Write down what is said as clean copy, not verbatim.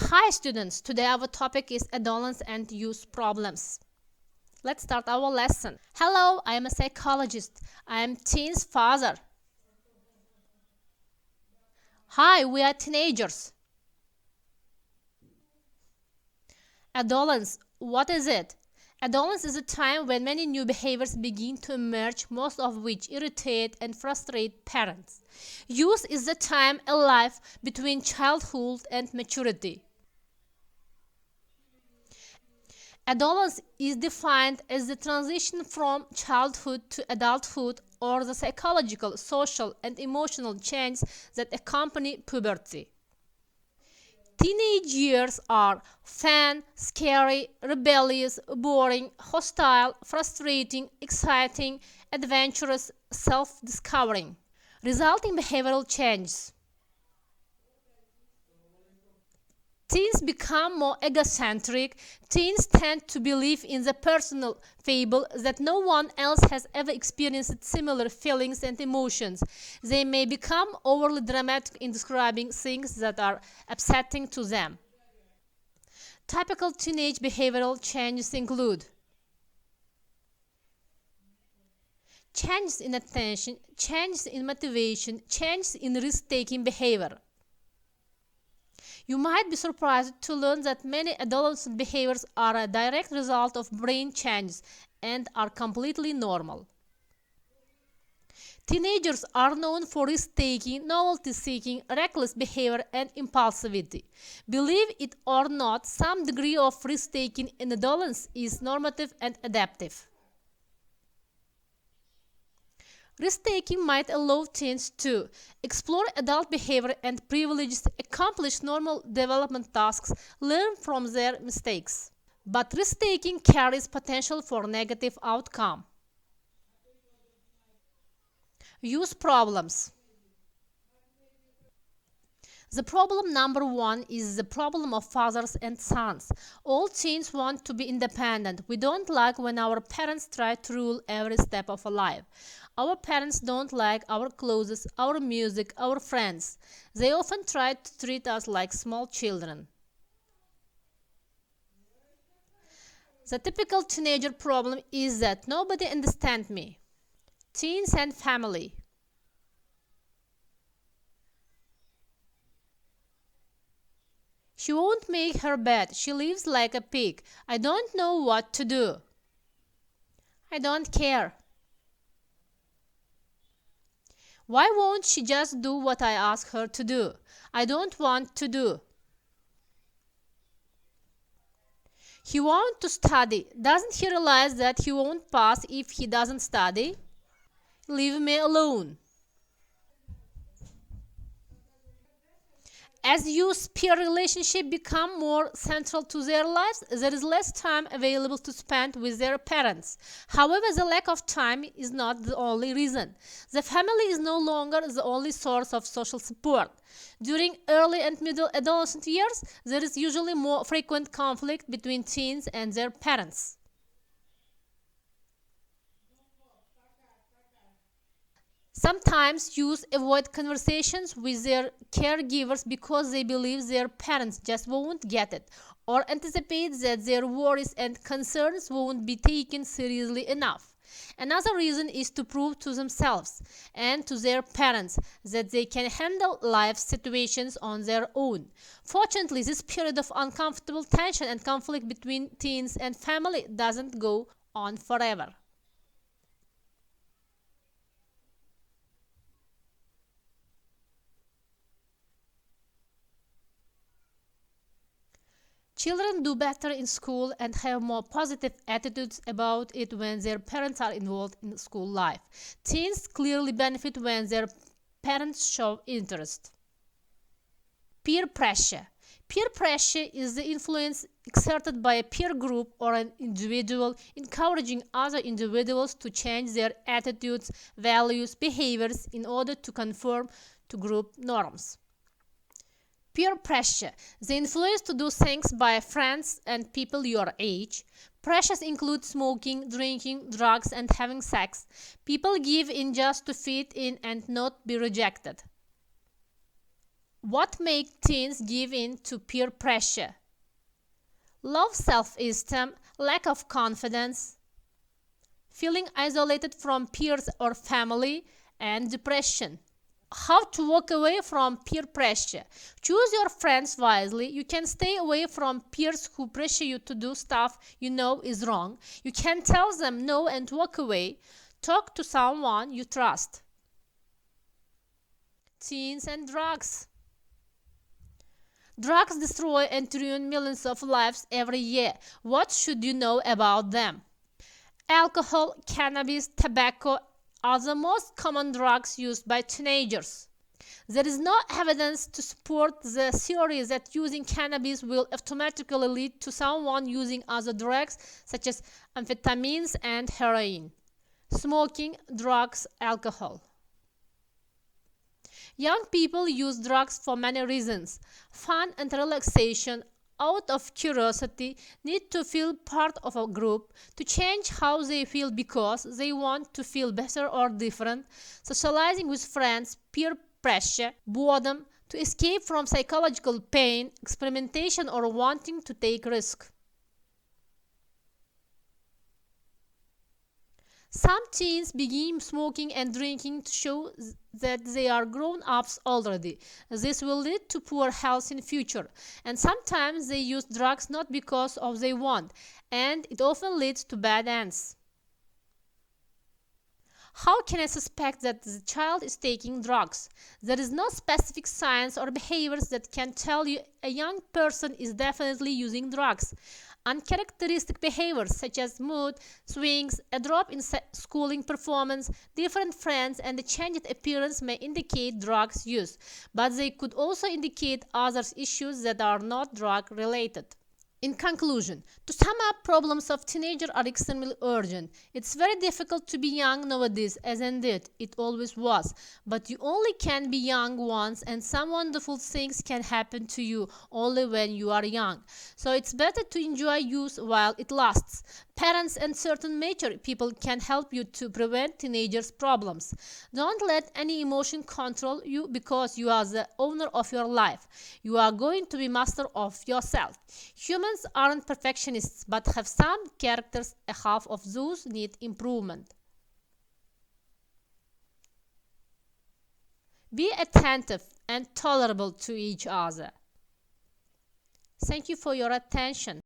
Hi students, today our topic is adolescence and youth problems. Let's start our lesson. Hello, I am a psychologist. I am teen's father. Hi, we are teenagers. Adolescence, what is it? Adolescence is a time when many new behaviors begin to emerge, most of which irritate and frustrate parents. Youth is the time alive between childhood and maturity. Adolescence is defined as the transition from childhood to adulthood or the psychological, social, and emotional changes that accompany puberty. Teenage years are fun, scary, rebellious, boring, hostile, frustrating, exciting, adventurous, self-discovering, resulting behavioral changes. Teens become more egocentric. Teens tend to believe in the personal fable that no one else has ever experienced similar feelings and emotions. They may become overly dramatic in describing things that are upsetting to them. Typical teenage behavioral changes include changes in attention, changes in motivation, changes in risk-taking behavior. You might be surprised to learn that many adolescent behaviors are a direct result of brain changes and are completely normal. Teenagers are known for risk-taking, novelty-seeking, reckless behavior, and impulsivity. Believe it or not, some degree of risk-taking in adolescence is normative and adaptive. Risk-taking might allow teens to explore adult behavior and privileges, accomplish normal development tasks, learn from their mistakes. But risk-taking carries potential for negative outcome. Youth problems. The problem number one is the problem of fathers and sons. All teens want to be independent. We don't like when our parents try to rule every step of our life. Our parents don't like our clothes, our music, our friends. They often try to treat us like small children. The typical teenager problem is that nobody understands me. Teens and family. She won't make her bed. She lives like a pig. I don't know what to do. I don't care. Why won't she just do what I ask her to do? I don't want to do. He wants to study. Doesn't he realize that he won't pass if he doesn't study? Leave me alone. As youth-peer relationships become more central to their lives, there is less time available to spend with their parents. However, the lack of time is not the only reason. The family is no longer the only source of social support. During early and middle adolescent years, there is usually more frequent conflict between teens and their parents. Sometimes youth avoid conversations with their caregivers because they believe their parents just won't get it, or anticipate that their worries and concerns won't be taken seriously enough. Another reason is to prove to themselves and to their parents that they can handle life situations on their own. Fortunately, this period of uncomfortable tension and conflict between teens and family doesn't go on forever. Children do better in school and have more positive attitudes about it when their parents are involved in school life. Teens clearly benefit when their parents show interest. Peer pressure. Peer pressure is the influence exerted by a peer group or an individual encouraging other individuals to change their attitudes, values, behaviors in order to conform to group norms. Peer pressure, the influence to do things by friends and people your age. Pressures include smoking, drinking, drugs, and having sex. People give in just to fit in and not be rejected. What makes teens give in to peer pressure? Low self-esteem, lack of confidence, feeling isolated from peers or family, and depression. How to walk away from peer pressure? Choose your friends wisely. You can stay away from peers who pressure you to do stuff you know is wrong. You can tell them no and walk away. Talk to someone you trust. Teens and drugs. Drugs destroy and ruin millions of lives every year. What should you know about them? Alcohol, cannabis, tobacco are the most common drugs used by teenagers. There is no evidence to support the theory that using cannabis will automatically lead to someone using other drugs such as amphetamines and heroin. Smoking, drugs, alcohol. Young people use drugs for many reasons. Fun and relaxation, out of curiosity, need to feel part of a group, to change how they feel because they want to feel better or different, socializing with friends, peer pressure, boredom, to escape from psychological pain, experimentation, or wanting to take risk. Some teens begin smoking and drinking to show that they are grown-ups already. This will lead to poor health in future. And sometimes they use drugs not because of they want, and it often leads to bad ends. How can I suspect that the child is taking drugs? There is no specific signs or behaviors that can tell you a young person is definitely using drugs. Uncharacteristic behaviors such as mood swings, a drop in schooling performance, different friends, and a changed appearance may indicate drugs use, but they could also indicate other issues that are not drug related. In conclusion, to sum up, problems of teenagers are extremely urgent. It's very difficult to be young nowadays, as indeed it always was. But you only can be young once, and some wonderful things can happen to you only when you are young. So it's better to enjoy youth while it lasts. Parents and certain mature people can help you to prevent teenagers' problems. Don't let any emotion control you because you are the owner of your life. You are going to be master of yourself. Humans aren't perfectionists but have some characters. A half of those need improvement. Be attentive and tolerable to each other. Thank you for your attention.